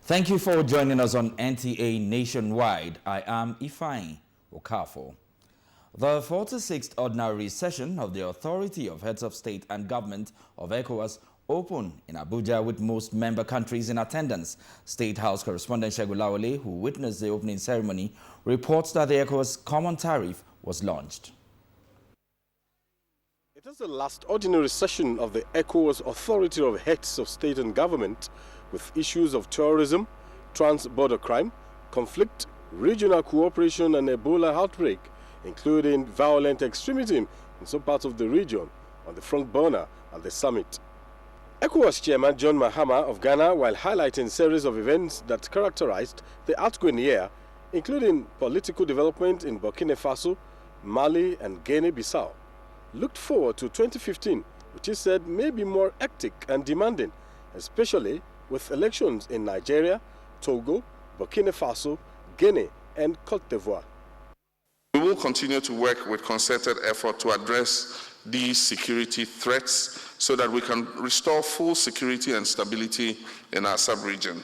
Thank you for joining us on NTA Nationwide. I am Ifeanyi Okafor. The 46th Ordinary Session of the Authority of Heads of State and Government of ECOWAS opened in Abuja with most member countries in attendance. State House correspondent Segun Lawale, who witnessed the opening ceremony, reports that the ECOWAS Common Tariff was launched. It is the last ordinary session of the ECOWAS Authority of Heads of State and Government, with issues of terrorism, trans-border crime, conflict, regional cooperation and Ebola outbreak, including violent extremism in some parts of the region, on the front burner at the summit. ECOWAS Chairman John Mahama of Ghana, while highlighting a series of events that characterized the outgoing year, including political development in Burkina Faso, Mali and Guinea-Bissau, looked forward to 2015, which he said may be more hectic and demanding, especially with elections in Nigeria, Togo, Burkina Faso, Guinea and Cote d'Ivoire. We will continue to work with concerted effort to address these security threats so that we can restore full security and stability in our sub-region.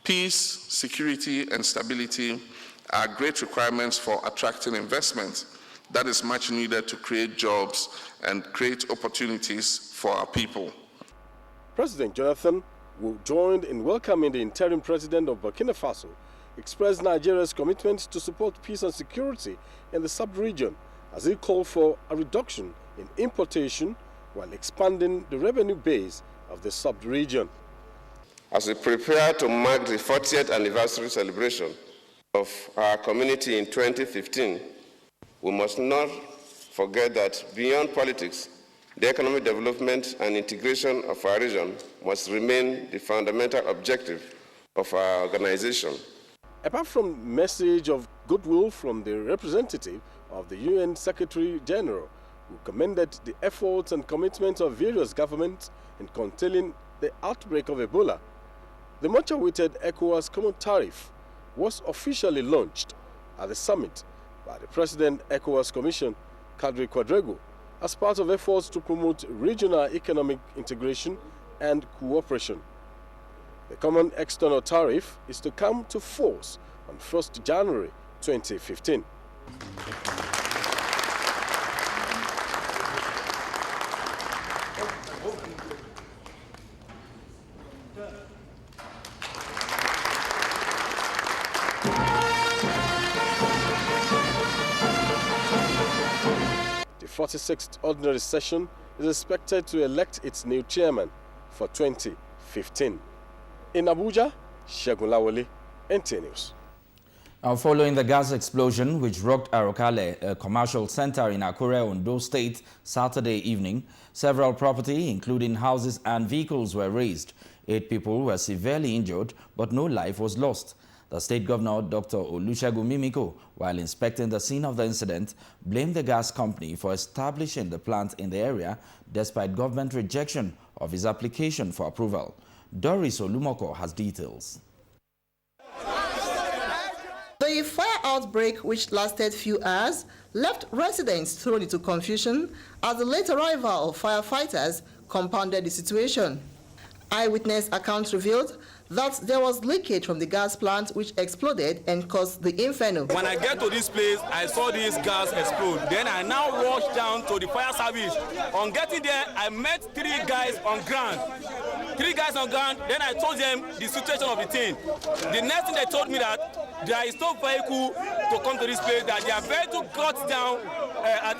Peace, security and stability are great requirements for attracting investment that is much needed to create jobs and create opportunities for our people. President Jonathan, who joined in welcoming the interim president of Burkina Faso, expressed Nigeria's commitment to support peace and security in the sub-region as he called for a reduction in importation while expanding the revenue base of the sub-region. As we prepare to mark the 40th anniversary celebration of our community in 2015, we must not forget that beyond politics, the economic development and integration of our region must remain the fundamental objective of our organization. Apart from message of goodwill from the representative of the UN Secretary General, who commended the efforts and commitments of various governments in containing the outbreak of Ebola, the much-awaited ECOWAS Common Tariff was officially launched at the summit by the President ECOWAS Commission, Kadri Quadrego, as part of efforts to promote regional economic integration and cooperation. The Common External Tariff is to come to force on 1st January 2015. The 46th Ordinary Session is expected to elect its new chairman for 2015. In Abuja, Segun Lawale, NTA News. Now, following the gas explosion which rocked Arokale, a commercial center in Akure, Ondo State, Saturday evening, several property, including houses and vehicles, were razed. 8 people were severely injured, but no life was lost. The state governor, Dr. Olusegun Mimiko, while inspecting the scene of the incident, blamed the gas company for establishing the plant in the area despite government rejection of his application for approval. Doris Olumoko has details. The fire outbreak, which lasted few hours, left residents thrown into confusion as the late arrival of firefighters compounded the situation. Eyewitness accounts revealed that there was leakage from the gas plant which exploded and caused the inferno. When I get to this place, I saw this gas explode. Then I now rushed down to the fire service. On getting there, I met 3 guys on ground. 3 guys on ground, then I told them the situation of the thing. The next thing they told me that there is no vehicle to come to this place, that their vehicle got down at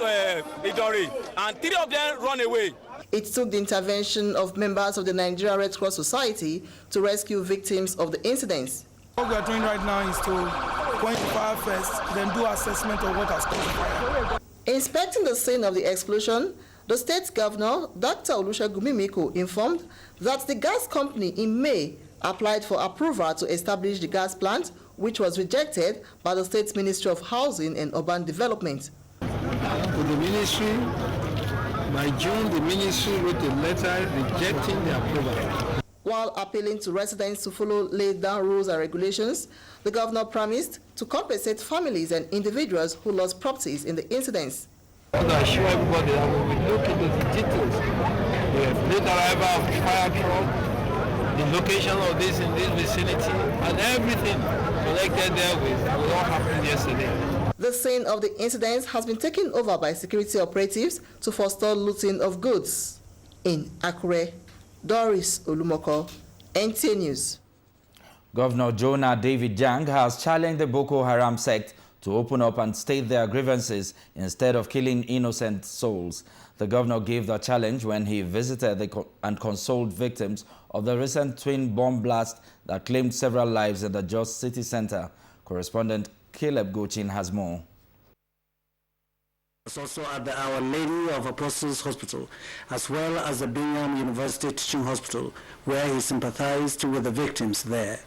Idori, and 3 of them run away. It took the intervention of members of the Nigeria Red Cross Society to rescue victims of the incidents. What we are doing right now is to point the fire first, then do assessment of what has caused the fire. Inspecting the scene of the explosion, the state governor, Dr. Olusegun Mimiko, informed that the gas company in May applied for approval to establish the gas plant, which was rejected by the State Ministry of Housing and Urban Development. With the ministry, by June, the ministry wrote a letter rejecting the approval. While appealing to residents to follow laid down rules and regulations, the governor promised to compensate families and individuals who lost properties in the incidents. I want to assure everybody that when we look into the details, we have late arrival of the fire truck, the location of this in this vicinity, and everything connected there with what happened yesterday. The scene of the incident has been taken over by security operatives to forestall looting of goods. In Akure, Doris Olumoko, NTA News. Governor Jonah David Jang has challenged the Boko Haram sect to open up and state their grievances instead of killing innocent souls. The governor gave the challenge when he visited and consoled victims of the recent twin bomb blast that claimed several lives in the Jos city center. Correspondent Caleb Gochin has more. Also at the Our Lady of Apostles Hospital, as well as the Bingham University Teaching Hospital, where he sympathized with the victims there.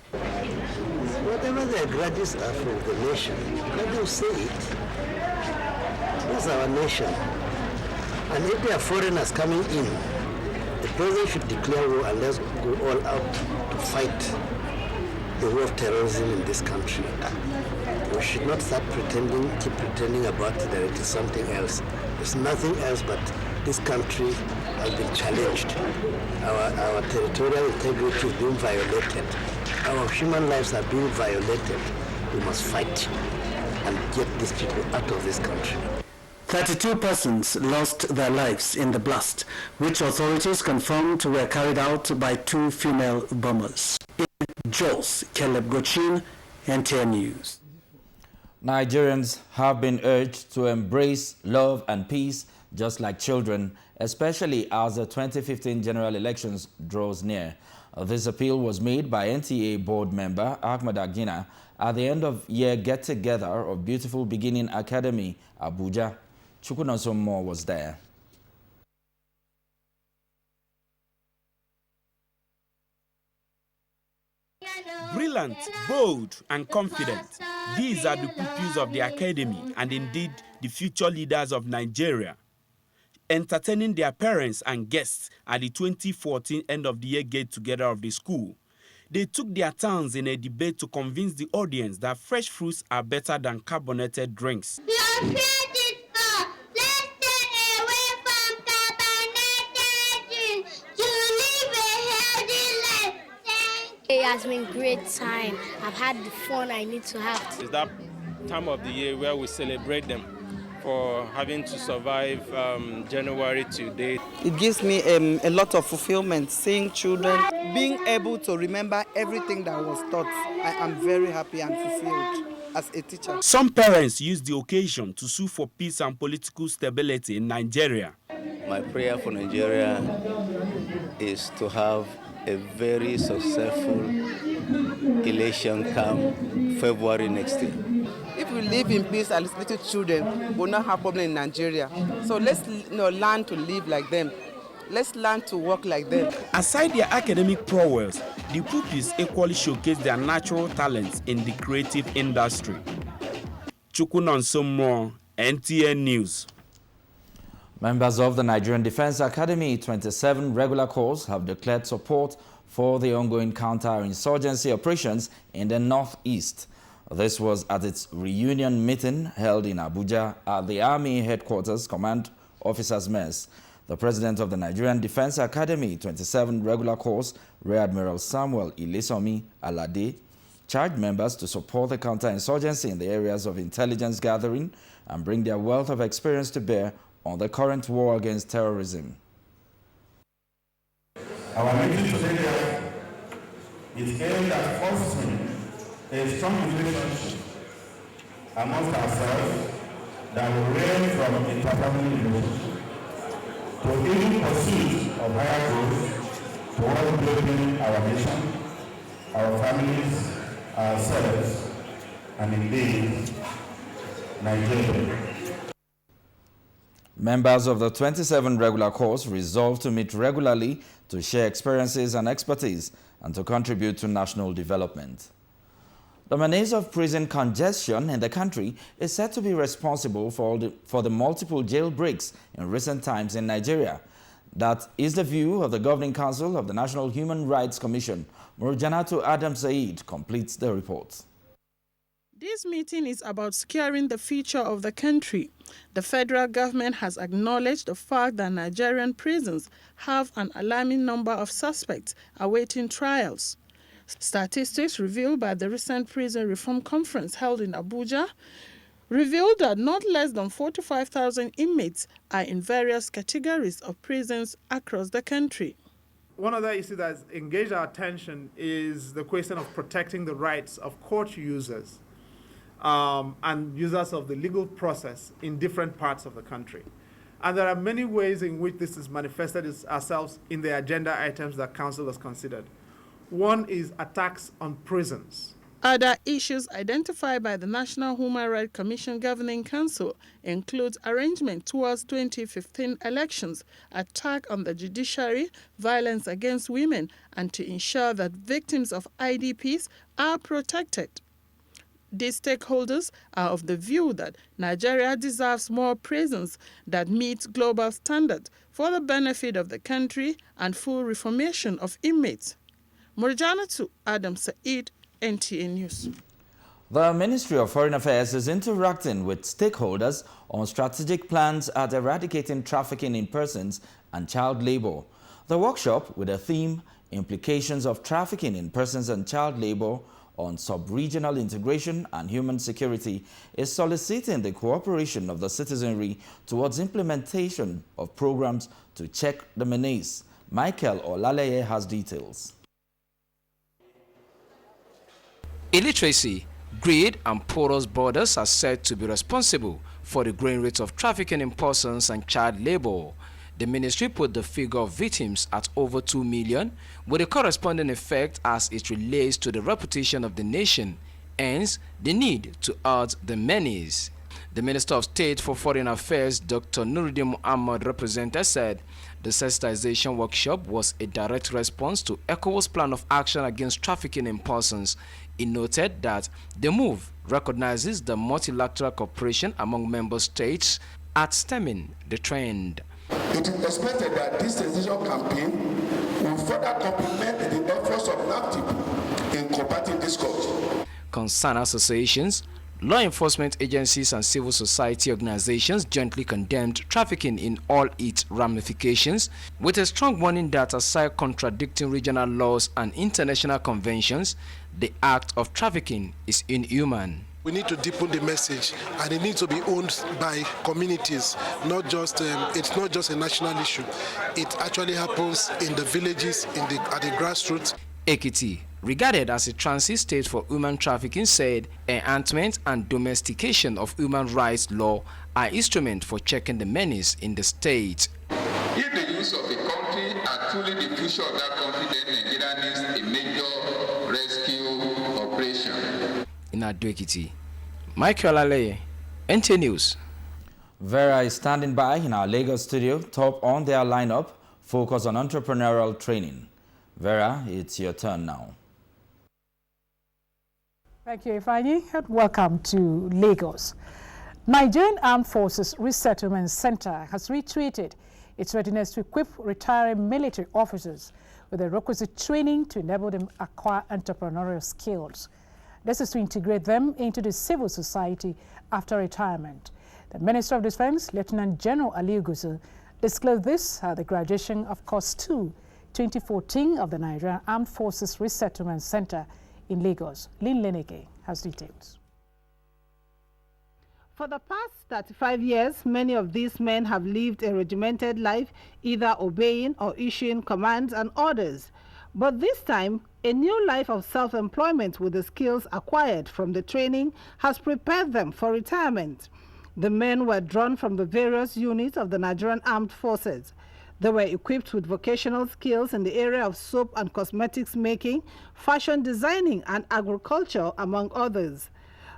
Whatever their grudges are from the nation, let them say it. This is our nation. And if there are foreigners coming in, the president should declare war and let's go all out to fight the war of terrorism in this country. We should not start keep pretending about it, that it is something else. It's nothing else but this country has been challenged. Our territorial integrity is being violated. Our human lives are being violated. We must fight and get these people out of this country. 32 persons lost their lives in the blast, which authorities confirmed were carried out by 2 female bombers. In Jos, Caleb Gochin, NTA News. Nigerians have been urged to embrace love and peace just like children, especially as the 2015 general elections draws near. This appeal was made by NTA board member Ahmed Agina at the end-of-year get-together of Beautiful Beginning Academy, Abuja. Chukunansomo was there. Brilliant, bold, and confident. These are the pupils of the academy and indeed the future leaders of Nigeria. Entertaining their parents and guests at the 2014 end-of-the-year get-together of the school, they took their turns in a debate to convince the audience that fresh fruits are better than carbonated drinks. It has been a great time. I've had the fun I need to have. It's that time of the year where we celebrate them for having to survive January to date. It gives me a lot of fulfillment, seeing children, being able to remember everything that was taught. I am very happy and fulfilled as a teacher. Some parents use the occasion to sue for peace and political stability in Nigeria. My prayer for Nigeria is to have a very successful election come February next year. If we live in peace and little children, we'll not have problem in Nigeria. So let's learn to live like them. Let's learn to work like them. Aside their academic prowess, the pupils equally showcase their natural talents in the creative industry. Chukunansomo, NTA News. Members of the Nigerian Defense Academy 27 regular corps have declared support for the ongoing counter-insurgency operations in the Northeast. This was at its reunion meeting held in Abuja at the Army Headquarters Command Officers Mess. The president of the Nigerian Defense Academy 27 regular corps, Rear Admiral Samuel Ilesomi Alade, charged members to support the counter-insurgency in the areas of intelligence gathering and bring their wealth of experience to bear on the current war against terrorism. Our meeting today is aimed at fostering a strong relationship amongst ourselves that will range from interfamily relationship to even pursuit of higher growth towards building our nation, our families, ourselves, and indeed, Nigeria. Members of the 27 regular corps resolved to meet regularly to share experiences and expertise and to contribute to national development. The menace of prison congestion in the country is said to be responsible for the multiple jailbreaks in recent times in Nigeria. That is the view of the Governing Council of the National Human Rights Commission. Murjanatu Adam Said completes the report. This meeting is about securing the future of the country. The federal government has acknowledged the fact that Nigerian prisons have an alarming number of suspects awaiting trials. Statistics revealed by the recent prison reform conference held in Abuja revealed that not less than 45,000 inmates are in various categories of prisons across the country. One other issue that has engaged our attention is the question of protecting the rights of court users and users of the legal process in different parts of the country. And there are many ways in which this is manifested ourselves in the agenda items that Council has considered. One is attacks on prisons. Other issues identified by the National Human Rights Commission Governing Council include arrangement towards 2015 elections, attack on the judiciary, violence against women, and to ensure that victims of IDPs are protected. These stakeholders are of the view that Nigeria deserves more prisons that meet global standards for the benefit of the country and full reformation of inmates. Murjanatu Adam Said, NTA News. The Ministry of Foreign Affairs is interacting with stakeholders on strategic plans at eradicating trafficking in persons and child labor. The workshop, with the theme Implications of Trafficking in Persons and Child Labor on Sub-Regional Integration and Human Security, is soliciting the cooperation of the citizenry towards implementation of programs to check the menace. Michael Olaleye has details. Illiteracy, greed, and porous borders are said to be responsible for the growing rate of trafficking in persons and child labor. The ministry put the figure of victims at over 2 million, with a corresponding effect as it relates to the reputation of the nation, hence the need to halt the menace. The Minister of State for Foreign Affairs, Dr. Nuruddin Muhammad, representative, said the sensitization workshop was a direct response to ECOWAS' plan of action against trafficking in persons. He noted that the move recognizes the multilateral cooperation among member states at stemming the trend. It is expected that this sensitization campaign will further complement the efforts of NAFTIP in combating this cause. Concerned associations, law enforcement agencies, and civil society organizations jointly condemned trafficking in all its ramifications, with a strong warning that aside contradicting regional laws and international conventions, the act of trafficking is inhuman. We need to deepen the message, and it needs to be owned by communities. Not just it's not just a national issue. It actually happens in the villages, at the grassroots. Ekiti, regarded as a transit state for human trafficking, said enhancement and domestication of human rights law are instruments for checking the menace in the state. If the use of the country are truly the future of that country, then Nigeria needs a major rescue operation. In Ado-Ekiti, Michael Olaleye, NTA News. Vera is standing by in our Lagos studio. Top on their lineup, focus on entrepreneurial training. Vera, it's your turn now. Thank you, Ifeanyi, and welcome to Lagos. Nigerian Armed Forces Resettlement Center has retweeted its readiness to equip retiring military officers with the requisite training to enable them acquire entrepreneurial skills. This is to integrate them into the civil society after retirement. The Minister of Defense, Lieutenant General Aliyu Gusau, disclosed this at the graduation of Course 2, 2014 of the Nigerian Armed Forces Resettlement Center in Lagos. Lynn Leneke has details. For the past 35 years, many of these men have lived a regimented life, either obeying or issuing commands and orders. But this time, a new life of self-employment with the skills acquired from the training has prepared them for retirement. The men were drawn from the various units of the Nigerian Armed Forces. They were equipped with vocational skills in the area of soap and cosmetics making, fashion designing, and agriculture, among others.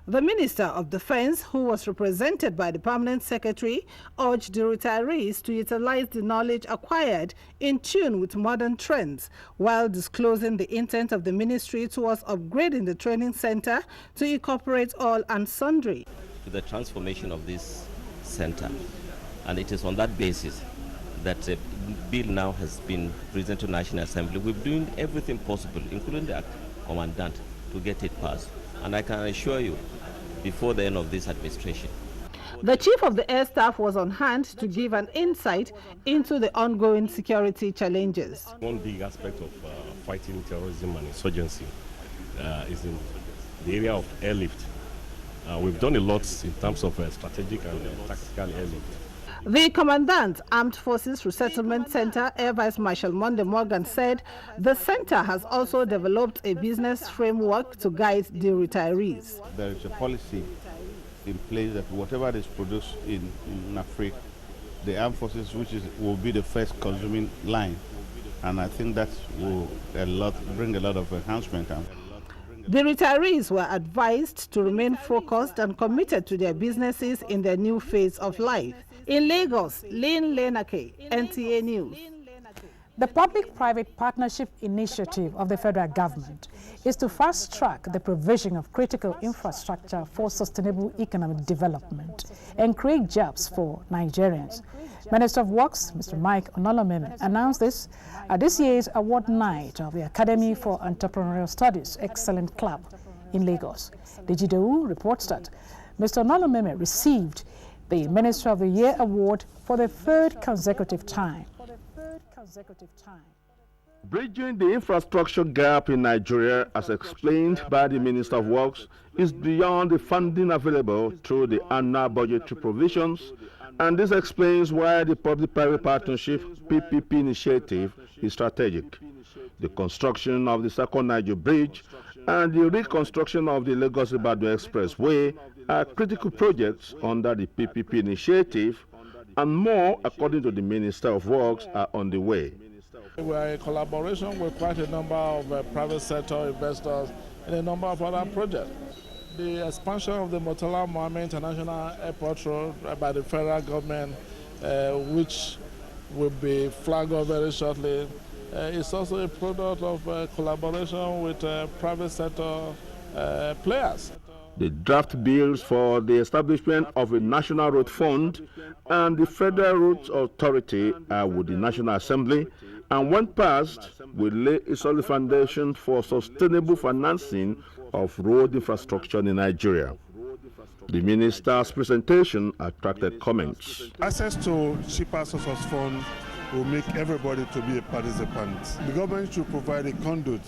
The Minister of Defense, who was represented by the Permanent Secretary, urged the retirees to utilize the knowledge acquired in tune with modern trends, while disclosing the intent of the ministry towards upgrading the training center to incorporate all and sundry. The transformation of this center, and it is on that basis that a bill now has been presented to National Assembly. We're doing everything possible, including the commandant, to get it passed. And I can assure you before the end of this administration. The chief of the air staff was on hand to give an insight into the ongoing security challenges. One big aspect of fighting terrorism and insurgency is in the area of airlift. We've done a lot in terms of strategic and tactical airlift. The Commandant, Armed Forces Resettlement Center, Air Vice Marshal Monday Morgan, said the center has also developed a business framework to guide the retirees. There is a policy in place that whatever is produced in Africa, the armed forces will be the first consuming line, and I think that will bring a lot of enhancement. The retirees were advised to remain focused and committed to their businesses in their new phase of life. In Lagos, Lynn Lenake, NTA News. The Public-Private Partnership Initiative of the federal government is to fast-track the provision of critical infrastructure for sustainable economic development and create jobs for Nigerians. Minister of Works, Mr. Mike Onolomeme, announced this at this year's award night of the Academy for Entrepreneurial Studies Excellent Club in Lagos. The GDU reports that Mr. Onolomeme received the Minister of the Year award for the third consecutive time. Bridging the infrastructure gap in Nigeria, as explained by the Minister of Works, is beyond the funding available through the annual budgetary provisions, and this explains why the Public-Private Partnership PPP initiative is strategic. The construction of the Second Niger Bridge and the reconstruction of the Lagos-Ibadan Expressway are critical projects under the PPP initiative, and more, according to the Minister of Works, are on the way. We are in collaboration with quite a number of private sector investors in a number of other projects. The expansion of the Murtala Mohammed International Airport Road by the federal government, which will be flagged off very shortly, is also a product of collaboration with private sector players. The draft bills for the establishment of a National Road Fund and the Federal Roads Authority are with the National Assembly, and when passed, will lay a solid foundation for sustainable financing of road infrastructure in Nigeria. The minister's presentation attracted comments. Access to cheaper source of funds will make everybody to be a participant. The government should provide a conduit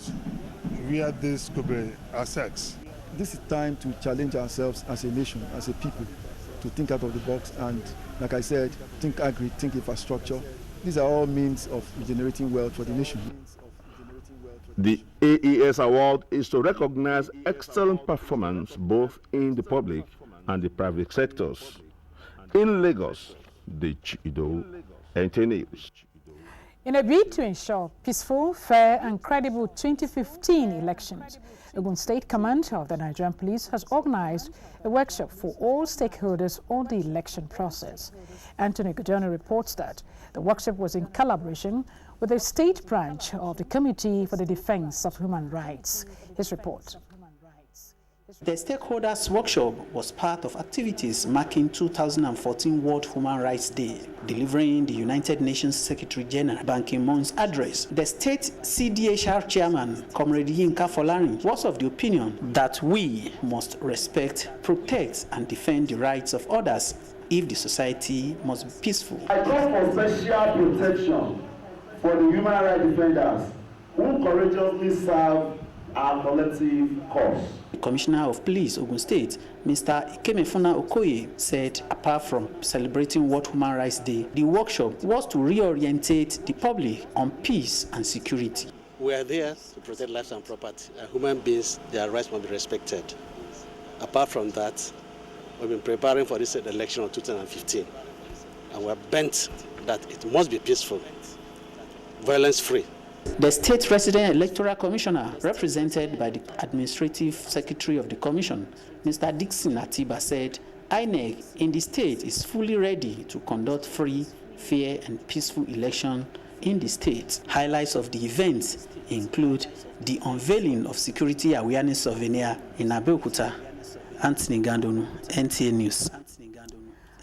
where this could be accessed. This is time to challenge ourselves as a nation, as a people, to think out of the box and, like I said, think agri, think infrastructure. These are all means of generating wealth for the nation. The AES Award is to recognize excellent performance both in the public and the private sectors. In Lagos, the Chido, NTA News. In a bid to ensure peaceful, fair and credible 2015 elections, Ogun State Command of the Nigerian Police has organized a workshop for all stakeholders on the election process. Anthony Gojani reports that the workshop was in collaboration with the state branch of the Committee for the Defense of Human Rights. His report. The Stakeholders Workshop was part of activities marking 2014 World Human Rights Day. Delivering the United Nations Secretary General Ban Ki-moon's address, the state CDHR chairman, Comrade Yinka Folarin, was of the opinion that we must respect, protect, and defend the rights of others if the society must be peaceful. I call for special protection for the human rights defenders who courageously serve our collective cause. The Commissioner of Police, Ogun State, Mr. Ikemefuna Okoye, said apart from celebrating World Human Rights Day, the workshop was to reorientate the public on peace and security. We are there to protect lives and property. Human beings, their rights must be respected. Apart from that, we've been preparing for this election of 2015, and we're bent that it must be peaceful, violence-free. The State Resident Electoral Commissioner, represented by the Administrative Secretary of the Commission, Mr. Dixon Atiba, said INEC in the state is fully ready to conduct free, fair and peaceful election in the state. Highlights of the event include the unveiling of security awareness souvenir in Abeokuta. Anthony Gandonu, NTA News.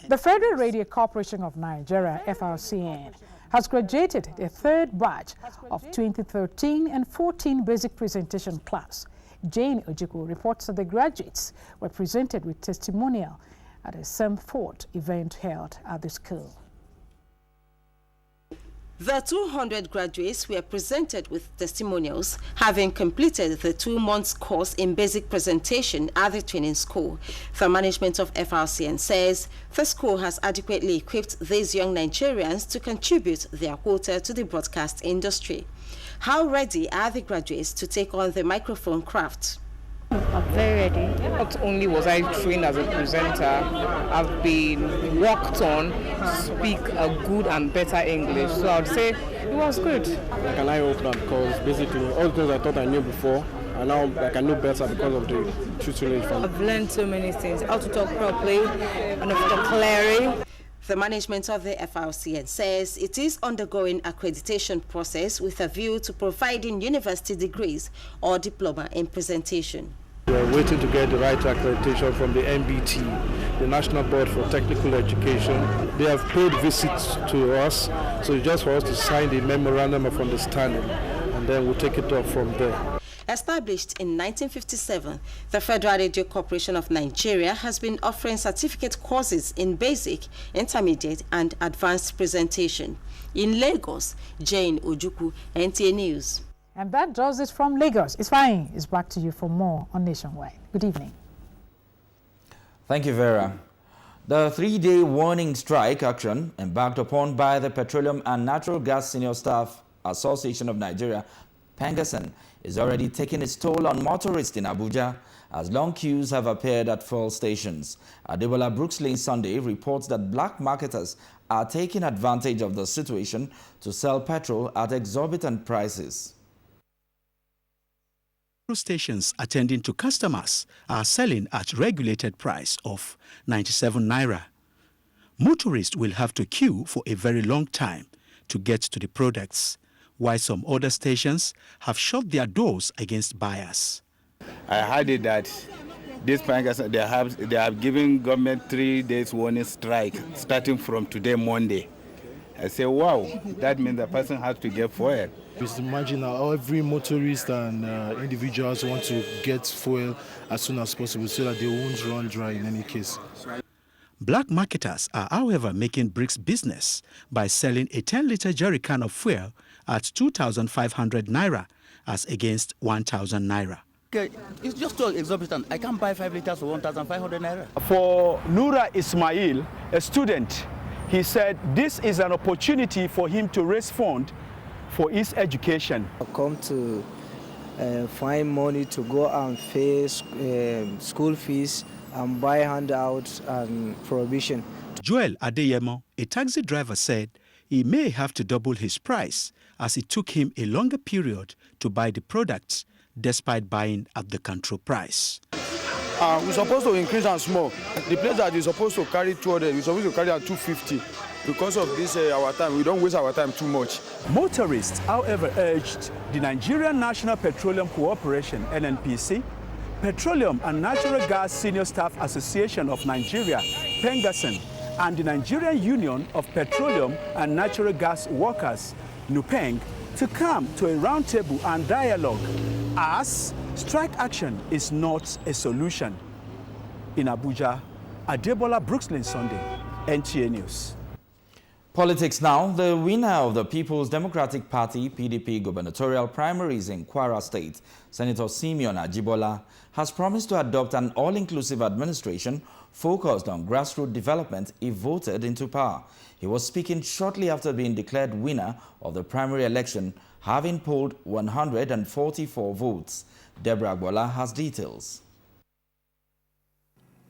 The Federal Radio Corporation of Nigeria, FRCN, has graduated the third batch of 2013 and 14 basic presentation class. Jane Ojukwu reports that the graduates were presented with testimonial at a Sam Ford event held at the school. The 200 graduates were presented with testimonials, having completed the 2-month course in basic presentation at the training school. The management of FRCN says the school has adequately equipped these young Nigerians to contribute their quota to the broadcast industry. How ready are the graduates to take on the microphone craft? I'm very ready. Not only was I trained as a presenter, I've been worked on to speak a good and better English. So I would say it was good. Like an eye-opener, because basically all the things I thought I knew before, and now I know better because of the tutelage from. I've learned so many things, how to talk properly and how to talk clearly. The management of the FRCN says it is undergoing accreditation process with a view to providing university degrees or diploma in presentation. We're waiting to get the right accreditation from the NBT, the National Board for Technical Education. They have paid visits to us, so it's just for us to sign the memorandum of understanding, and then we'll take it off from there. Established in 1957, the Federal Radio Corporation of Nigeria has been offering certificate courses in basic, intermediate, and advanced presentation. In Lagos, Jane Ojukwu, NTA News. And that does it from Lagos. Isfahin is back to you for more on Nationwide. Good evening. Thank you, Vera. The 3-day warning strike action embarked upon by the Petroleum and Natural Gas Senior Staff Association of Nigeria, PENGASN, is already taking its toll on motorists in Abuja as long queues have appeared at fuel stations. Adebola Brooks Lane Sunday reports that black marketers are taking advantage of the situation to sell petrol at exorbitant prices. Stations attending to customers are selling at regulated price of 97 naira. Motorists will have to queue for a very long time to get to the products, while some other stations have shut their doors against buyers. I heard it that this they have given government 3 days warning strike starting from today, Monday. I say, wow, that means the person has to get fuel. Just imagine how every motorist and individuals want to get fuel as soon as possible so that they won't run dry in any case. Black marketers are, however, making bricks business by selling a 10-liter jerry can of fuel at 2,500 naira as against 1,000 naira. Okay, it's just too exorbitant. I can't buy 5 liters for 1,500 naira. For Nura Ismail, a student, he said this is an opportunity for him to raise funds for his education. I come to find money to go and pay school fees and buy handouts and provision. Joel Adeyemo, a taxi driver, said he may have to double his price as it took him a longer period to buy the products despite buying at the control price. We're supposed to increase and small. The place that is supposed to carry 200, we're supposed to carry at 250. Because of this, our time, we don't waste our time too much. Motorists, however, urged the Nigerian National Petroleum Corporation, NNPC, Petroleum and Natural Gas Senior Staff Association of Nigeria, PENGASN, and the Nigerian Union of Petroleum and Natural Gas Workers, NUPENG, to come to a roundtable and dialogue, as strike action is not a solution. In Abuja, Adebola Brooks Lane Sunday, NTA News. Politics now. The winner of the People's Democratic Party (PDP) gubernatorial primaries in Kwara State, Senator Simeon Ajibola, has promised to adopt an all-inclusive administration focused on grassroots development if voted into power. He was speaking shortly after being declared winner of the primary election, having polled 144 votes. Deborah Agbola has details.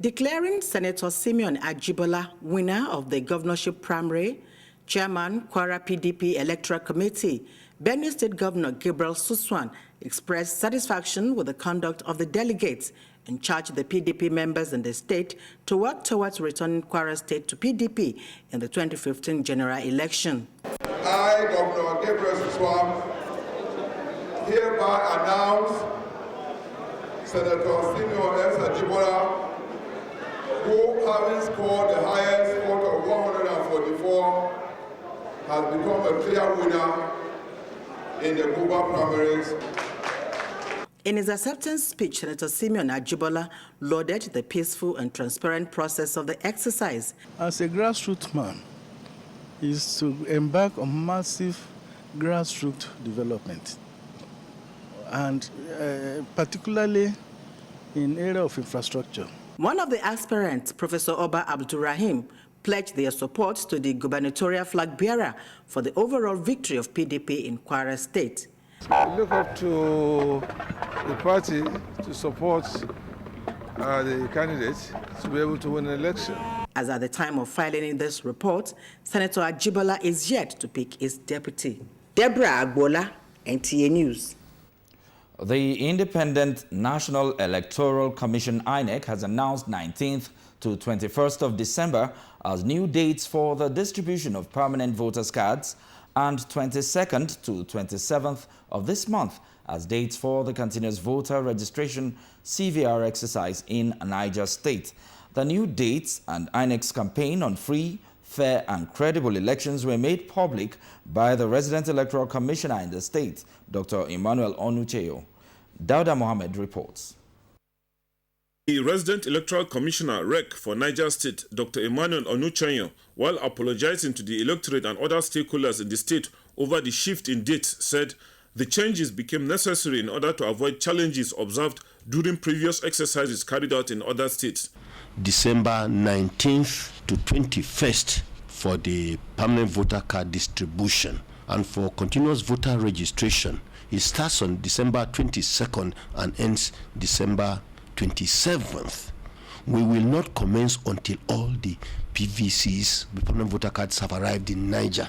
Declaring Senator Simeon Ajibola winner of the governorship primary, Chairman Kwara PDP Electoral Committee, Benue State Governor Gabriel Suswan expressed satisfaction with the conduct of the delegates and charged the PDP members in the state to work towards returning Kwara State to PDP in the 2015 general election. I, Governor Gabriel Suswan, hereby announce Senator Simeon S. Ajibola, who, having scored the highest vote of 144, has become a clear winner in the Cuba primaries. In his acceptance speech, Senator Simeon Ajibola lauded the peaceful and transparent process of the exercise. As a grassroots man, is to embark on massive grassroots development, and particularly in area of infrastructure. One of the aspirants, Professor Oba Abdurrahim, pledged their support to the gubernatorial flag bearer for the overall victory of PDP in Kwara State. I look up to the party to support the candidates to be able to win an election. As at the time of filing in this report, Senator Ajibola is yet to pick his deputy. Deborah Agbola, NTA News. The Independent National Electoral Commission (INEC) has announced 19th to 21st of December as new dates for the distribution of permanent voters' cards, and 22nd to 27th of this month as dates for the continuous voter registration CVR exercise in Niger State. The new dates and INEC's campaign on free, fair and credible elections were made public by the Resident Electoral Commissioner in the state, Dr. Emmanuel Onucheyo. Dauda Mohammed reports. The Resident Electoral Commissioner (REC) for Niger State, Dr. Emmanuel Onucheyo, while apologizing to the electorate and other stakeholders in the state over the shift in dates, said the changes became necessary in order to avoid challenges observed during previous exercises carried out in other states. December 19th to 21st for the permanent voter card distribution, and for continuous voter registration, it starts on December 22nd and ends December 27th. We will not commence until all the PVCs, the permanent voter cards, have arrived in Niger.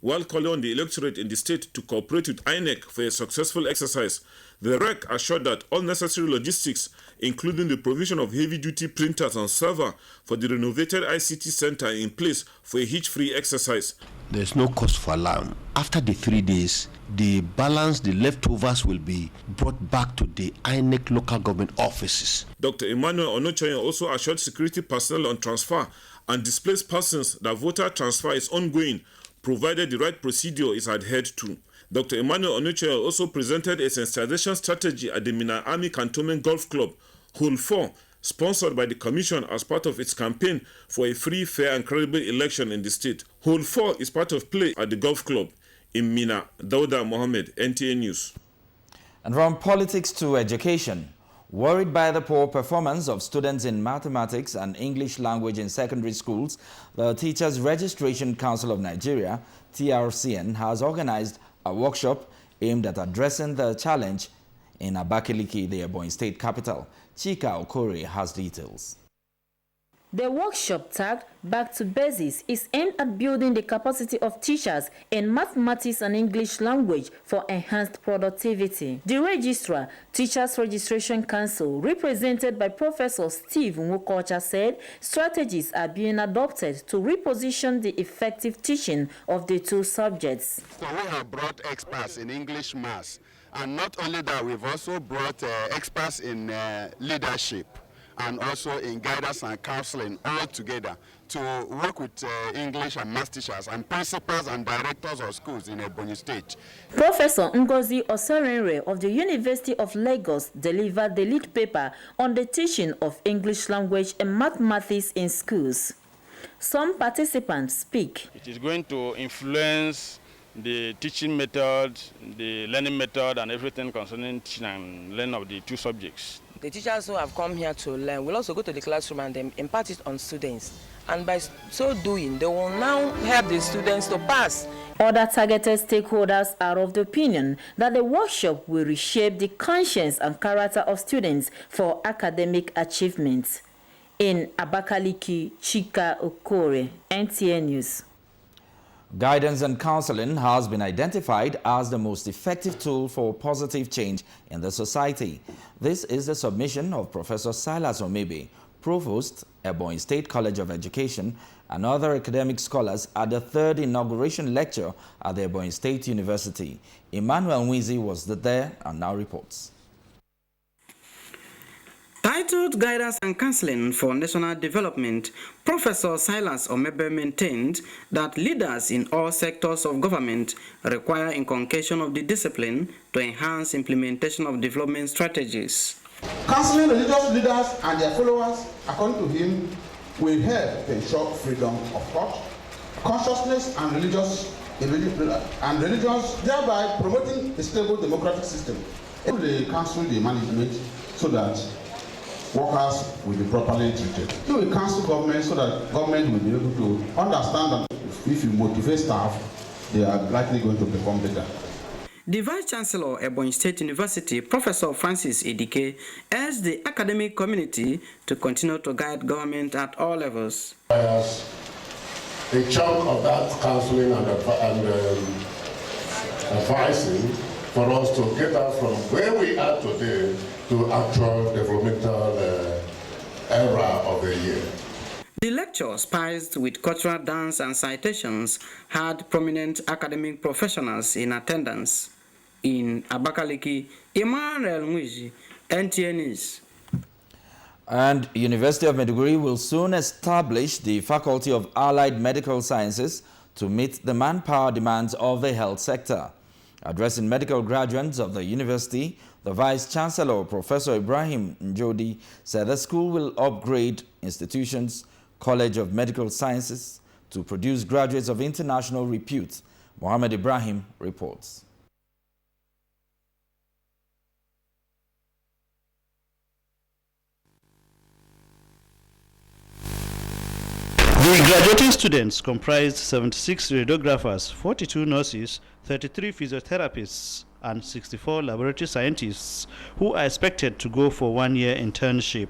While calling on the electorate in the state to cooperate with INEC for a successful exercise, the REC assured that all necessary logistics, including the provision of heavy-duty printers and server for the renovated ICT center, in place for a hitch-free exercise. There is no cause for alarm. After the 3 days, the balance, the leftovers, will be brought back to the INEC local government offices. Dr. Emmanuel Onucheyo also assured security personnel on transfer and displaced persons that voter transfer is ongoing, provided the right procedure is adhered to. Dr. Emmanuel Onucheyo also presented a sensitization strategy at the Mina Army Cantonment Golf Club, Hole 4, sponsored by the Commission as part of its campaign for a free, fair and credible election in the state. Hole 4 is part of play at the golf club in Mina. Dauda Mohammed, NTA News. And from politics to education, worried by the poor performance of students in mathematics and English language in secondary schools, the Teachers Registration Council of Nigeria, TRCN, has organized a workshop aimed at addressing the challenge in Abakaliki, the Ebonyi State capital. Chika Okore has details. The workshop, tagged Back to Basics, is aimed at building the capacity of teachers in mathematics and English language for enhanced productivity. The registrar, Teachers Registration Council, represented by Professor Steve Nwokocha, said strategies are being adopted to reposition the effective teaching of the two subjects. So we have brought experts in English maths, and not only that, we've also brought experts in leadership and also in guidance and counseling all together to work with English and math teachers and principals and directors of schools in Ebonyi State. Professor Ngozi Oserenre of the University of Lagos delivered the lead paper on the teaching of English language and mathematics in schools. Some participants speak. It is going to influence the teaching method, the learning method, and everything concerning teaching and learning of the two subjects. The teachers who have come here to learn will also go to the classroom and then impart it on students. And by so doing, they will now help the students to pass. Other targeted stakeholders are of the opinion that the workshop will reshape the conscience and character of students for academic achievements. In Abakaliki, Chika Okore, NTA News. Guidance and counseling has been identified as the most effective tool for positive change in the society. This is the submission of Professor Silas Omebe, Provost, Ebonyi State College of Education, and other academic scholars at the third inauguration lecture at the Ebonyi State University. Emmanuel Nwizi was there and now reports. Titled Guidance and Counseling for National Development, Professor Silas Omebe maintained that leaders in all sectors of government require inculcation of the discipline to enhance implementation of development strategies. Counseling religious leaders and their followers, according to him, will help to ensure freedom of thought, consciousness, and religious, thereby promoting a stable democratic system. They counsel the management so that workers will be properly treated. They will counsel government so that government will be able to understand that if you motivate staff, they are likely going to perform better. The Vice-Chancellor of Ebonyi State University, Professor Francis Idike, urged the academic community to continue to guide government at all levels. A chunk of that counseling and advising for us to get out from where we are today to actual developmental era of the year. The lecture, spiced with cultural dance and citations, had prominent academic professionals in attendance. In Abakaliki, Emmanuel Mwiji, NTA News. And University of Maiduguri will soon establish the Faculty of Allied Medical Sciences to meet the manpower demands of the health sector. Addressing medical graduates of the university, the Vice-Chancellor, Professor Ibrahim Njodi, said the school will upgrade institutions, College of Medical Sciences, to produce graduates of international repute. Mohammed Ibrahim reports. The graduating students comprised 76 radiographers, 42 nurses, 33 physiotherapists, and 64 laboratory scientists who are expected to go for one-year internship.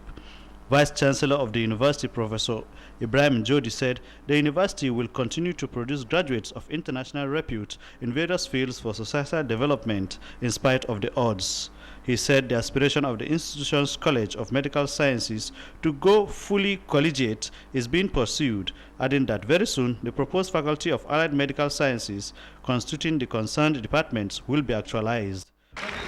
Vice-Chancellor of the University, Professor Ibrahim Njodi, said the university will continue to produce graduates of international repute in various fields for societal development in spite of the odds. He said the aspiration of the institution's College of Medical Sciences to go fully collegiate is being pursued, adding that very soon the proposed Faculty of Allied Medical Sciences constituting the concerned departments will be actualized.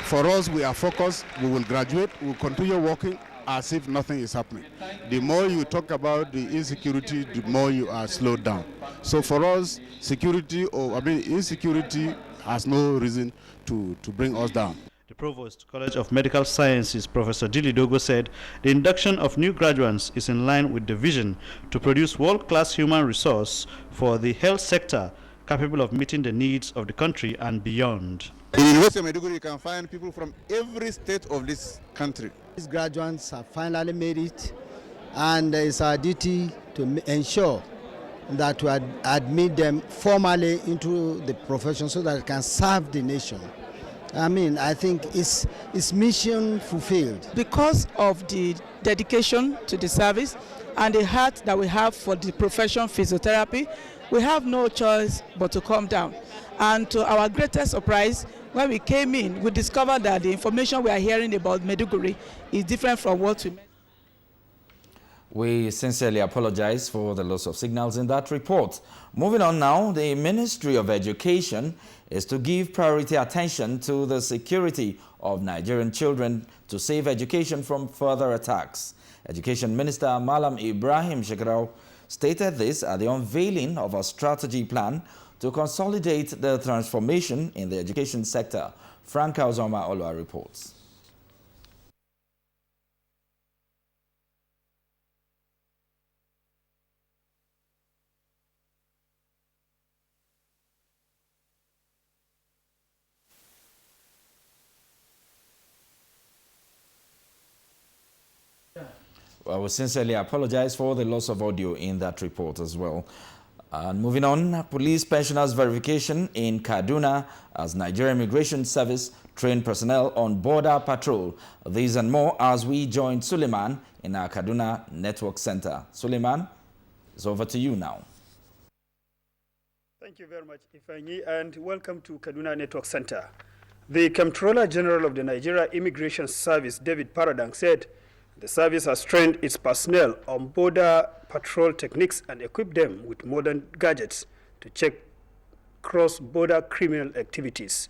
For us, we are focused, we will graduate, we will continue working as if nothing is happening. The more you talk about the insecurity, the more you are slowed down. So for us, insecurity has no reason to bring us down. The Provost, College of Medical Sciences, Professor Dili Dogo, said the induction of new graduates is in line with the vision to produce world-class human resource for the health sector capable of meeting the needs of the country and beyond. In the University of Maiduguri, you can find people from every state of this country. These graduates have finally made it, and it's our duty to ensure that we admit them formally into the profession so that they can serve the nation. I think it's mission fulfilled. Because of the dedication to the service and the heart that we have for the profession physiotherapy, we have no choice but to come down. And to our greatest surprise, when we came in, we discovered that the information we are hearing about Maiduguri is different from what we meant. We sincerely apologize for the loss of signals in that report. Moving on now, the Ministry of Education is to give priority attention to the security of Nigerian children to save education from further attacks. Education Minister Malam Ibrahim Shekarau stated this at the unveiling of a strategy plan to consolidate the transformation in the education sector. Frank Auzoma Olwa reports. I will sincerely apologize for the loss of audio in that report as well. And moving on, police pensioners verification in Kaduna as Nigeria Immigration Service trained personnel on border patrol. These and more as we join Suleiman in our Kaduna Network Center. Suleiman, it's over to you now. Thank you very much, Ifanyi, and welcome to Kaduna Network Center. The Comptroller General of the Nigeria Immigration Service, David Paradang, said the service has trained its personnel on border patrol techniques and equipped them with modern gadgets to check cross-border criminal activities.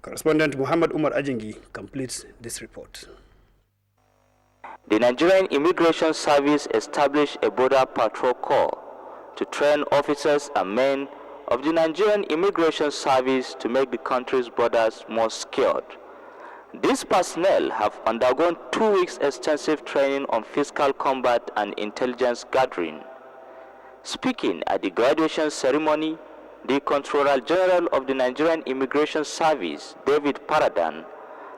Correspondent Muhammad Umar Ajengi completes this report. The Nigerian Immigration Service established a border patrol corps to train officers and men of the Nigerian Immigration Service to make the country's borders more secured. These personnel have undergone 2 weeks extensive training on physical combat and intelligence gathering. Speaking at the graduation ceremony, the Controller General of the Nigerian Immigration Service, David Paradan,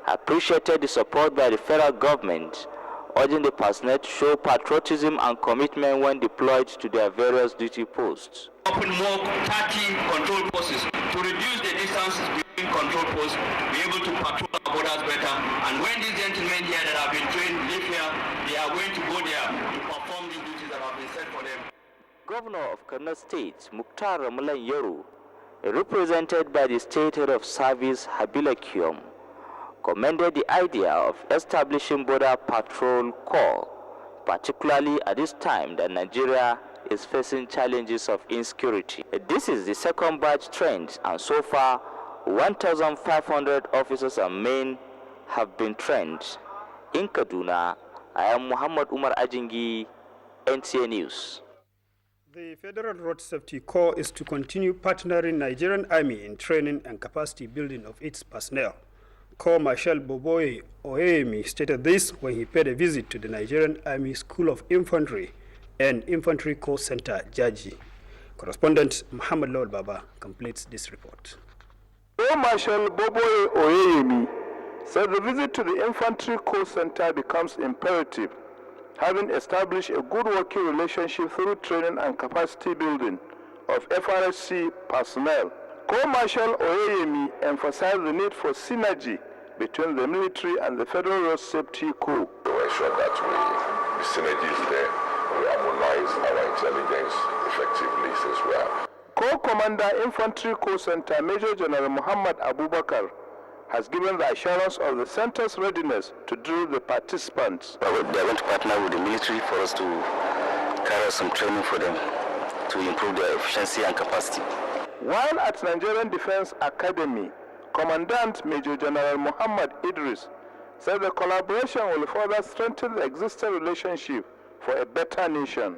appreciated the support by the federal government, urging the personnel to show patriotism and commitment when deployed to their various duty posts. Open more 30 control posts to reduce the distances between control posts, be able to patrol our borders better. And when these gentlemen here that have been trained live here, they are going to go there to perform the duties that have been set for them. Governor of Kaduna State, Mukhtar Ramalan Yero, represented by the State Head of Service, Habila Kiyom, commended the idea of establishing border patrol corps, particularly at this time that Nigeria is facing challenges of insecurity. This is the second batch trained, and so far 1,500 officers and men have been trained. In Kaduna, I am Muhammad Umar Ajingi, NTA News. The Federal Road Safety Corps is to continue partnering Nigerian Army in training and capacity building of its personnel. Corps Marshal Boboy Oyemi stated this when he paid a visit to the Nigerian Army School of Infantry and Infantry Corps Center, Jaji. Correspondent Muhammad Lawal Baba completes this report. Corps Marshal Boboy Oyemi said the visit to the Infantry Corps Center becomes imperative, having established a good working relationship through training and capacity building of FRSC personnel. Corps Marshal Oyemi emphasized the need for synergy between the military and the Federal Road Safety Corps. To ensure that the synergy is there, we harmonize our intelligence effectively since we are. Corps Commander Infantry Corps Center Major General Muhammad Abubakar has given the assurance of the center's readiness to drill the participants. They are going to partner with the military for us to carry out some training for them to improve their efficiency and capacity. While at Nigerian Defense Academy, Commandant Major General Muhammad Idris said the collaboration will further strengthen the existing relationship for a better nation.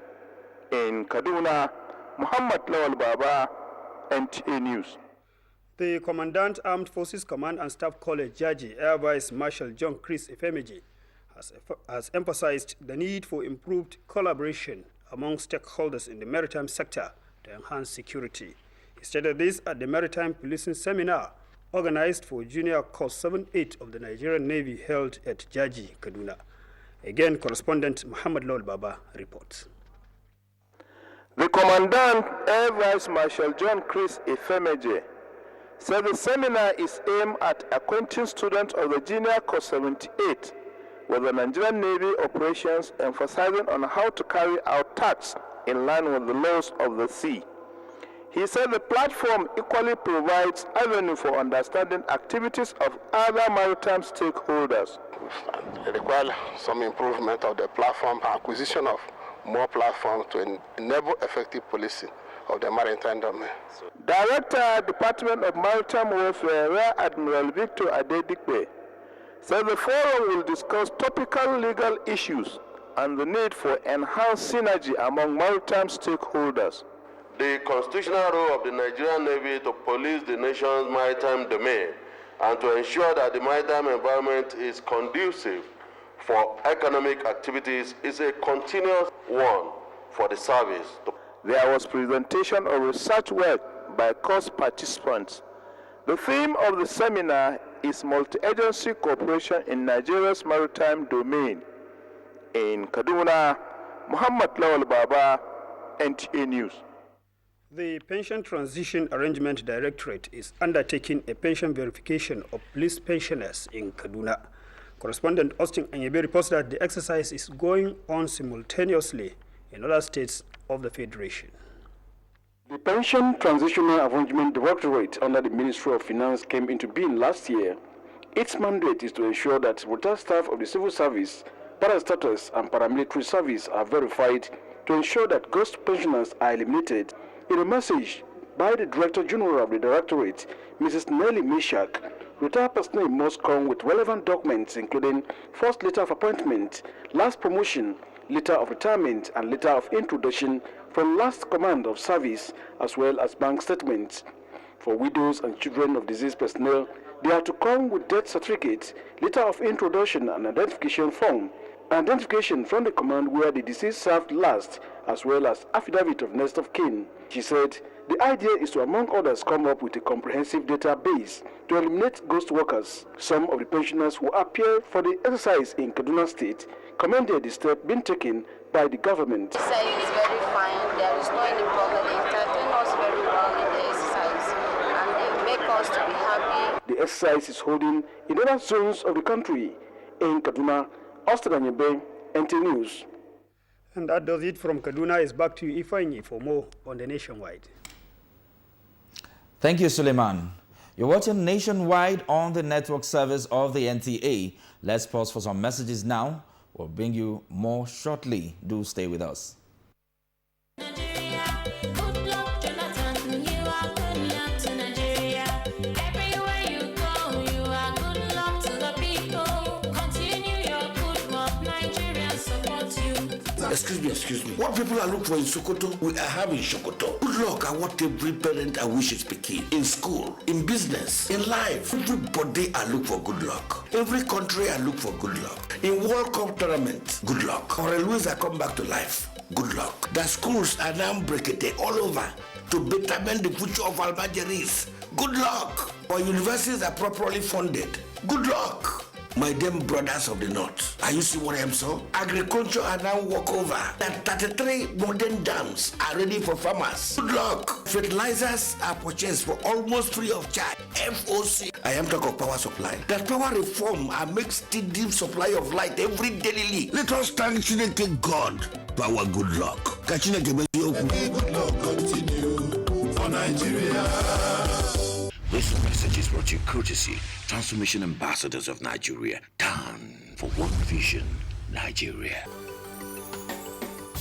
In Kaduna, Muhammad Lawal Baba, NTA News. The Commandant Armed Forces Command and Staff College, Jaji, Air Vice Marshal John Chris Ifemeji, has emphasized the need for improved collaboration among stakeholders in the maritime sector to enhance security. He stated this at the Maritime Policing Seminar organized for Junior Course 7-8 of the Nigerian Navy held at Jaji, Kaduna. Again, correspondent Muhammad Lawal Baba reports. The Commandant Air Vice Marshal John Chris Ifemeji said the seminar is aimed at acquainting students of the Junior Course 78 with the Nigerian Navy operations, emphasizing on how to carry out tasks in line with the laws of the sea. He said the platform equally provides avenue for understanding activities of other maritime stakeholders. It requires some improvement of the platform, acquisition of more platforms to enable effective policing of the maritime domain. Director, Department of Maritime Warfare, Rear Admiral Victor Adedikwe, said the forum will discuss topical legal issues and the need for enhanced synergy among maritime stakeholders. The constitutional role of the Nigerian Navy to police the nation's maritime domain and to ensure that the maritime environment is conducive for economic activities is a continuous one for the service. There was presentation of research work by course participants. The theme of the seminar is multi-agency cooperation in Nigeria's maritime domain. In Kaduna, Muhammad Lawal Baba, NTA News. The Pension Transition Arrangement Directorate is undertaking a pension verification of police pensioners in Kaduna. Correspondent Austin Anyebe reports that the exercise is going on simultaneously in other states of the Federation. The Pension Transitional Arrangement Directorate under the Ministry of Finance came into being last year. Its mandate is to ensure that retired staff of the civil service, parastatals and paramilitary service are verified to ensure that ghost pensioners are eliminated. In a message by the Director General of the Directorate, Mrs. Nelly Mishak, retired personnel must come with relevant documents including first letter of appointment, last promotion, letter of retirement, and letter of introduction from last command of service, as well as bank statements. For widows and children of deceased personnel, they are to come with death certificate, letter of introduction and identification form, identification from the command where the deceased served last, as well as affidavit of next of kin. She said, the idea is to, among others, come up with a comprehensive database to eliminate ghost workers. Some of the pensioners who appeared for the exercise in Kaduna State commended the step being taken by the government. The exercise is very fine. There is no any problem. They entertain us very well in the exercise, and they make us to be happy. The exercise is holding in other zones of the country. In Kaduna, Ostadanyebe, NTA News. And that does it from Kaduna. It's back to you, Ifeanyi, for more on the Nationwide. Thank you, Suleiman. You're watching Nationwide on the network service of the NTA. Let's pause for some messages now. We'll bring you more shortly. Do stay with us. Excuse me. What people are looking for in Sokoto, we are having Sokoto. Good luck are what every parent and wish is picking. In school, in business, in life. Everybody are looking for good luck. Every country are looking for good luck. In World Cup tournament, good luck. Or Louis are come back to life. Good luck. The schools are now breaking all over to betterment the future of Almajiris. Good luck. Our universities are properly funded. Good luck. My damn brothers of the north, are you see what I'm saying? Agriculture are now walk over. That 33 modern dams are ready for farmers. Good luck. Fertilizers are purchased for almost free of charge. FOC. I am talking of power supply. That power reform are make steady supply of light every daily. Let us thank Chineke God for our good luck. Good luck continue for Nigeria. This message is brought to you courtesy Transformation Ambassadors of Nigeria. Down for one vision, Nigeria.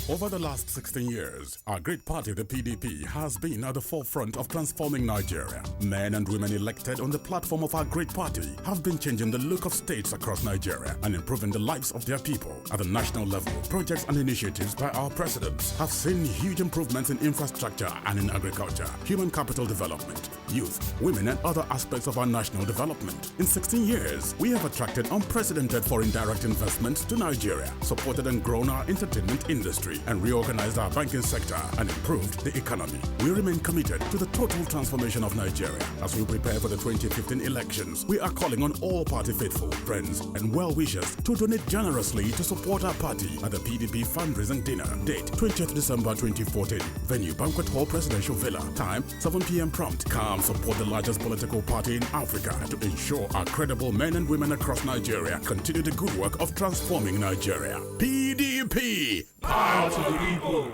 Over the last 16 years, our great party, the PDP, has been at the forefront of transforming Nigeria. Men and women elected on the platform of our great party have been changing the look of states across Nigeria and improving the lives of their people. At the national level, projects and initiatives by our presidents have seen huge improvements in infrastructure and in agriculture, human capital development, youth, women, and other aspects of our national development. In 16 years, we have attracted unprecedented foreign direct investments to Nigeria, supported and grown our entertainment industry, and reorganized our banking sector and improved the economy. We remain committed to the total transformation of Nigeria. As we prepare for the 2015 elections, we are calling on all party faithful, friends, and well-wishers to donate generously to support our party at the PDP fundraising dinner. Date 20th December 2014. Venue Banquet Hall Presidential Villa. Time 7 p.m. prompt. Come support the largest political party in Africa to ensure our credible men and women across Nigeria continue the good work of transforming Nigeria. PDP! Power to the people!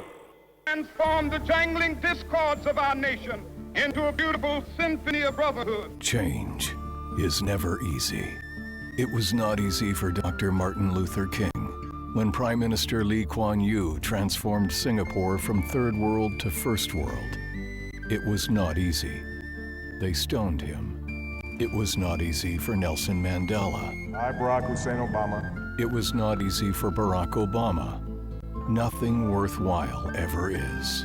Transform the jangling discords of our nation into a beautiful symphony of brotherhood. Change is never easy. It was not easy for Dr. Martin Luther King when Prime Minister Lee Kuan Yew transformed Singapore from third world to first world. It was not easy. They stoned him. It was not easy for Nelson Mandela. I, Barack Hussein Obama. It was not easy for Barack Obama. Nothing worthwhile ever is.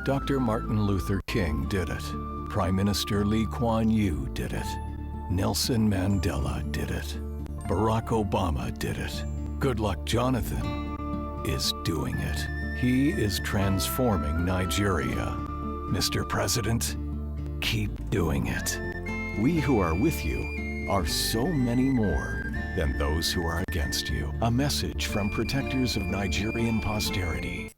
Dr. Martin Luther King did it. Prime Minister Lee Kuan Yew did it. Nelson Mandela did it. Barack Obama did it. Goodluck Jonathan is doing it. He is transforming Nigeria. Mr. President, keep doing it. We who are with you are so many more than those who are against you. A message from protectors of Nigerian posterity.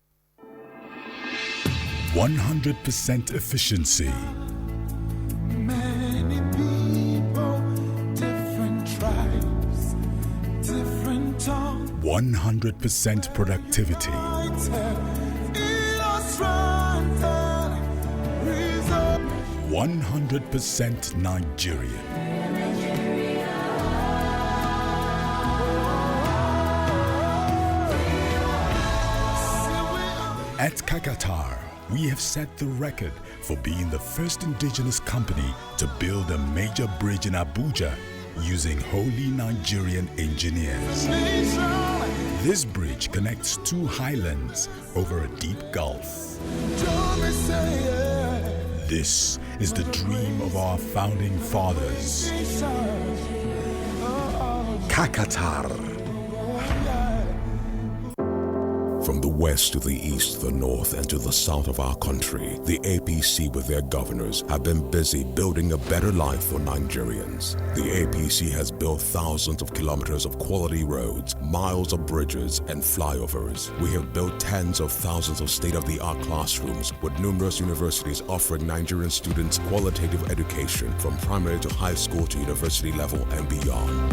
100% efficiency. Many people, different tribes, different tongues. 100% productivity. 100% Nigerian. At Kakatar, we have set the record for being the first indigenous company to build a major bridge in Abuja using wholly Nigerian engineers. This bridge connects two highlands over a deep gulf. This is the dream of our founding fathers. Kakatar. From the west to the east, the north, and to the south of our country, the APC with their governors have been busy building a better life for Nigerians. The APC has built thousands of kilometers of quality roads, miles of bridges and flyovers. We have built tens of thousands of state-of-the-art classrooms with numerous universities offering Nigerian students qualitative education from primary to high school to university level and beyond.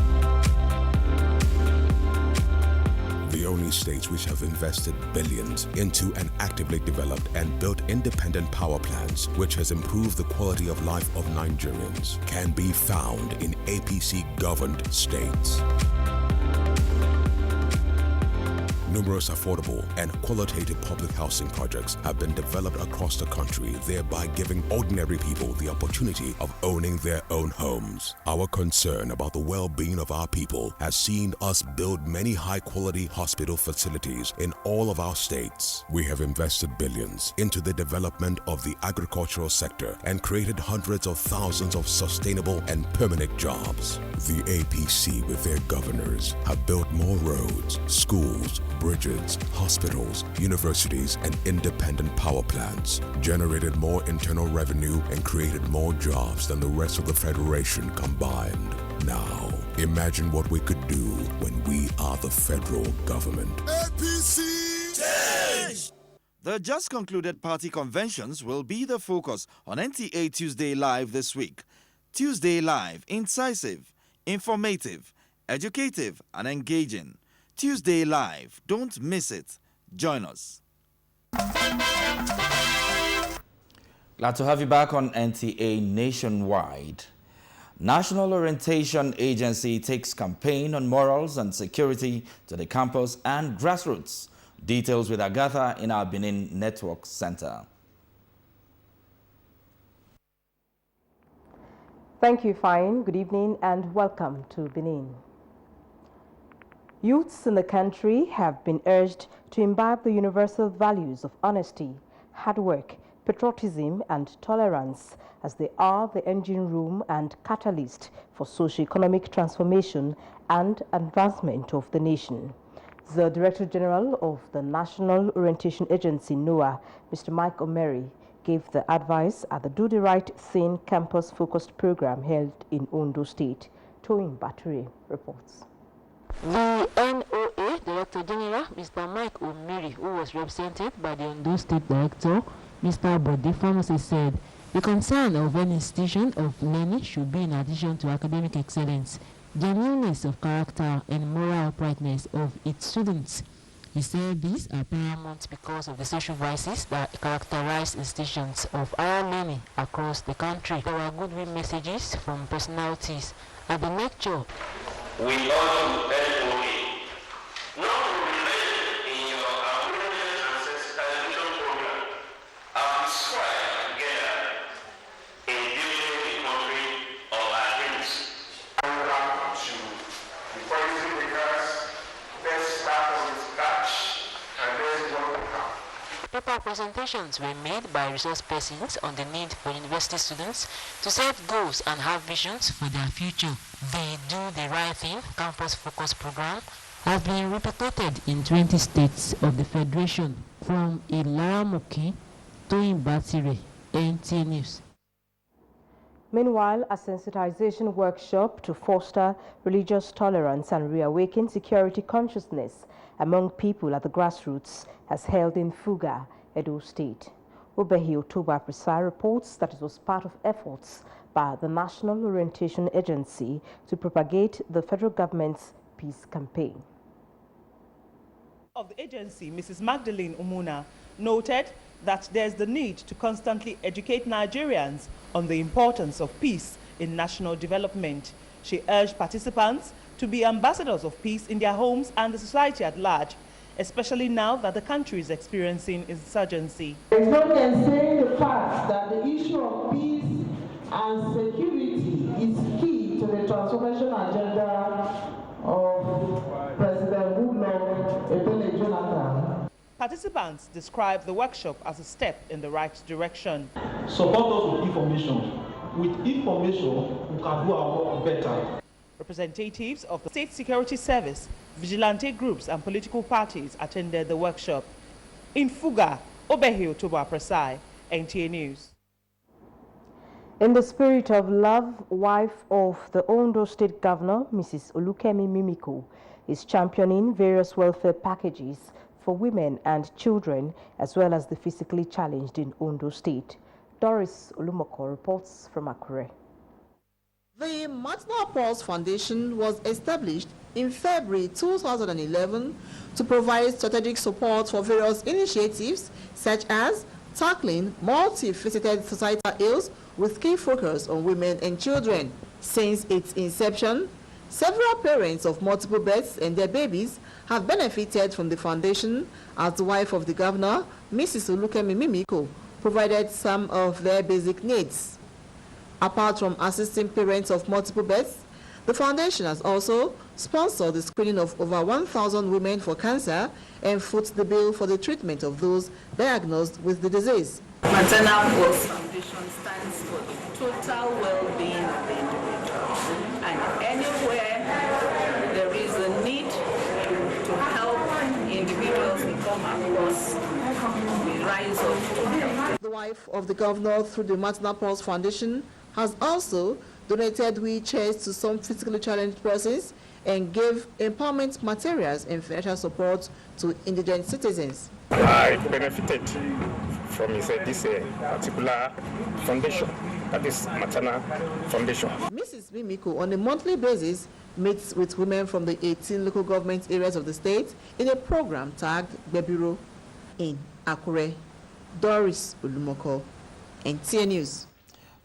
The only states which have invested billions into and actively developed and built independent power plants, which has improved the quality of life of Nigerians, can be found in APC-governed states. Numerous affordable and qualitative public housing projects have been developed across the country, thereby giving ordinary people the opportunity of owning their own homes. Our concern about the well-being of our people has seen us build many high-quality hospital facilities in all of our states. We have invested billions into the development of the agricultural sector and created hundreds of thousands of sustainable and permanent jobs. The APC with their governors have built more roads, schools, bridges, hospitals, universities, and independent power plants, generated more internal revenue and created more jobs than the rest of the Federation combined. Now, imagine what we could do when we are the federal government. APC change! The just concluded party conventions will be the focus on NTA Tuesday Live this week. Tuesday Live, incisive, informative, educative, and engaging. Tuesday Live. Don't miss it. Join us. Glad to have you back on NTA Nationwide. National Orientation Agency takes campaign on morals and security to the campus and grassroots. Details with Agatha in our Benin Network Center. Thank you, Fine. Good evening and welcome to Benin. Youths in the country have been urged to imbibe the universal values of honesty, hard work, patriotism, and tolerance, as they are the engine room and catalyst for socio-economic transformation and advancement of the nation. The Director General of the National Orientation Agency, NOAA, Mr. Mike Omeri, gave the advice at the Do the Right Thing campus-focused program held in Ondo State. Toyin Battery reports. The NOA Director General, Mr. Mike Omeri, who was represented by the Ondo State Director, Mr. Bode Pharmacy, said the concern of any institution of learning should be, in addition to academic excellence, genuineness of character and moral uprightness of its students. He said these are paramount because of the social vices that characterize institutions of higher learning across the country. There were goodwill messages from personalities at the lecture. We urge you, NOA, not to relate in your awareness and sensitization program and strive together in building the country of our dreams. Program to the policy makers, let's start from scratch and let's work it out. Paper presentations were made by resource persons on the need for university students to set goals and have visions for their future. The Do the Right Thing campus-focused program has been replicated in 20 states of the Federation. From Ilaramoki to Imbatire, NTA News. Meanwhile, a sensitization workshop to foster religious tolerance and reawaken security consciousness among people at the grassroots has held in Fuga, Edo State. Obehi Otoba Presa reports that it was part of efforts by the National Orientation Agency to propagate the federal government's peace campaign. Of the agency, Mrs. Magdalene Umuna, noted that there is the need to constantly educate Nigerians on the importance of peace in national development. She urged participants to be ambassadors of peace in their homes and the society at large, especially now that the country is experiencing insurgency. There's no saying the fact that the issue of peace and security is key to the transformation agenda of President Goodluck Ebele Jonathan. Participants describe the workshop as a step in the right direction. Support us with information. With information, we can do our work better. Representatives of the State Security Service, vigilante groups and political parties attended the workshop. In Fuga, Obehi Otoba Presai, NTA News. In the spirit of love, wife of the Ondo State Governor, Mrs. Olukemi Mimiko, is championing various welfare packages for women and children, as well as the physically challenged in Ondo State. Doris Olumoko reports from Akure. The Maternal Pulse Foundation was established in February 2011 to provide strategic support for various initiatives such as tackling multifaceted societal ills with key focus on women and children. Since its inception, several parents of multiple births and their babies have benefited from the foundation, as the wife of the governor, Mrs. Olukemi Mimiko, provided some of their basic needs. Apart from assisting parents of multiple births, the foundation has also sponsored the screening of over 1,000 women for cancer and foots the bill for the treatment of those diagnosed with the disease. Maternal Pulse Foundation stands for the total well-being of the individual. And anywhere there is a need to help individuals become across, we rise up to help. The wife of the governor, through the Maternal Pulse Foundation, has also donated wheelchairs to some physically challenged persons and gave empowerment materials and financial support to indigent citizens. I benefited from this particular foundation, that is Maternal Foundation. Mrs. Mimiko, on a monthly basis, meets with women from the 18 local government areas of the state in a program tagged Bebiro in Akure. Doris Olumoko, NTA News.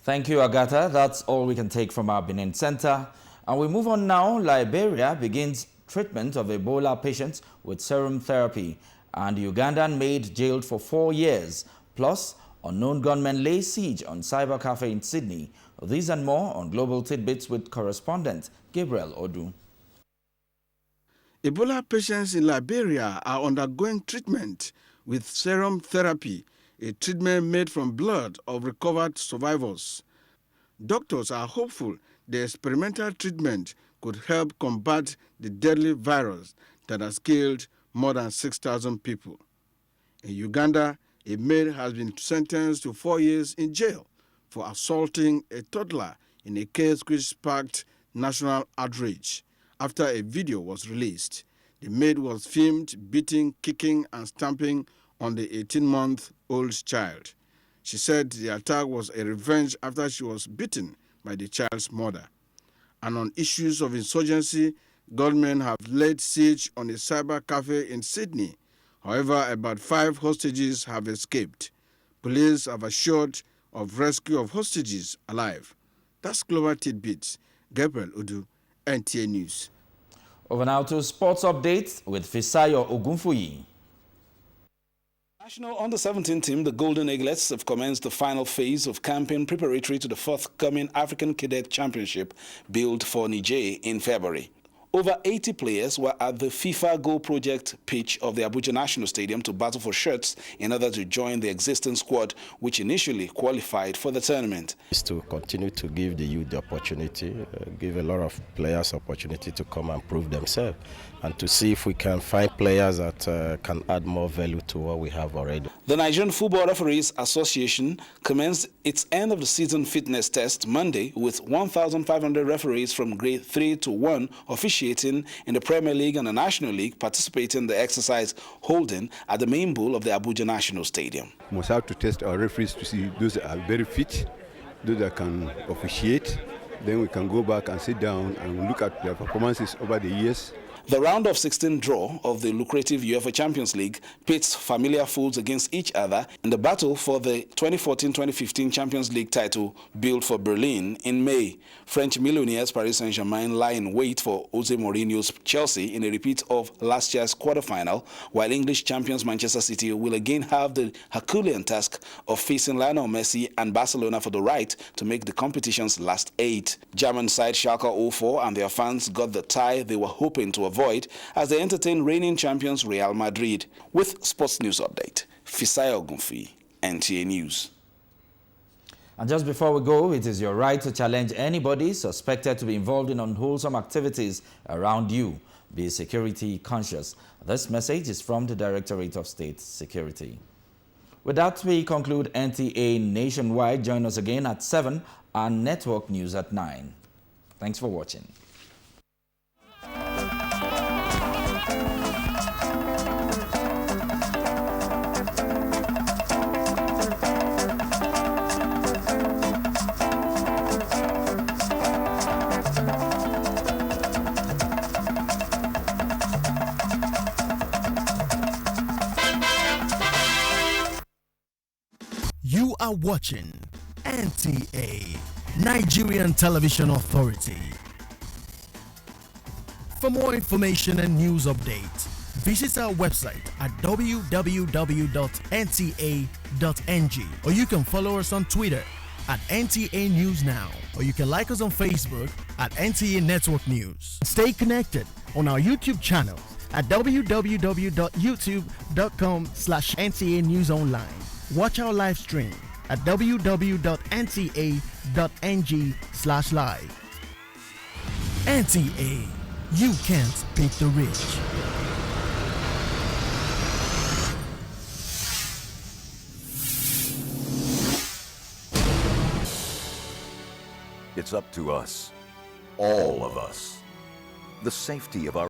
Thank you, Agatha. That's all we can take from our Benin Center. And we move on now. Liberia begins treatment of Ebola patients with serum therapy. And Ugandan maid jailed for 4 years. Plus, unknown gunmen lay siege on cyber cafe in Sydney. These and more on Global Tidbits with correspondent Gabriel Odu. Ebola patients in Liberia are undergoing treatment with serum therapy, a treatment made from blood of recovered survivors. Doctors are hopeful the experimental treatment could help combat the deadly virus that has killed more than 6,000 people. In Uganda, a maid has been sentenced to 4 years in jail for assaulting a toddler in a case which sparked national outrage after a video was released. The maid was filmed beating, kicking, and stamping on the 18-month-old child. She said the attack was a revenge after she was beaten by the child's mother. And on issues of insurgency, gunmen have laid siege on a cyber cafe in Sydney. However, about 5 hostages have escaped. Police have assured of rescue of hostages alive. That's Global Tidbits. Gabriel Udu, NTA News. Over now to sports updates with Fisayo Ogunfuyi. National Under-17 team, the Golden Eaglets, have commenced the final phase of campaign preparatory to the forthcoming African Cadet Championship billed for Niger in February. Over 80 players were at the FIFA Goal Project pitch of the Abuja National Stadium to battle for shirts in order to join the existing squad, which initially qualified for the tournament. Is to continue to give the youth the opportunity, give a lot of players opportunity to come and prove themselves, and to see if we can find players that can add more value to what we have already. The Nigerian Football Referees Association commenced its end of the season fitness test Monday with 1,500 referees from grade 3 to 1 officiating in the Premier League and the National League participating in the exercise holding at the main bowl of the Abuja National Stadium. We must have to test our referees to see those that are very fit, those that can officiate. Then we can go back and sit down and look at their performances over the years. The round of 16 draw of the lucrative UEFA Champions League pits familiar foes against each other in the battle for the 2014-2015 Champions League title billed for Berlin in May. French millionaires Paris Saint-Germain lie in wait for Jose Mourinho's Chelsea in a repeat of last year's quarter-final, while English champions Manchester City will again have the Herculean task of facing Lionel Messi and Barcelona for the right to make the competition's last 8. German side Schalke 04 and their fans got the tie they were hoping to avoid as they entertain reigning champions Real Madrid. With Sports News Update, Fisayo Gunfi, NTA News. And just before we go, it is your right to challenge anybody suspected to be involved in unwholesome activities around you. Be security conscious. This message is from the Directorate of State Security. With that, we conclude NTA Nationwide. Join us again at 7 and Network News at 9. Thanks for watching. You are watching NTA, Nigerian Television Authority. For more information and news updates, visit our website at www.nta.ng, or you can follow us on Twitter at NTA News Now, or you can like us on Facebook at NTA Network News. Stay connected on our YouTube channel at www.youtube.com/NTA News Online. Watch our live stream at www.nta.ng/live. NTA, you can't beat the rich. It's up to us, all of us. The safety of our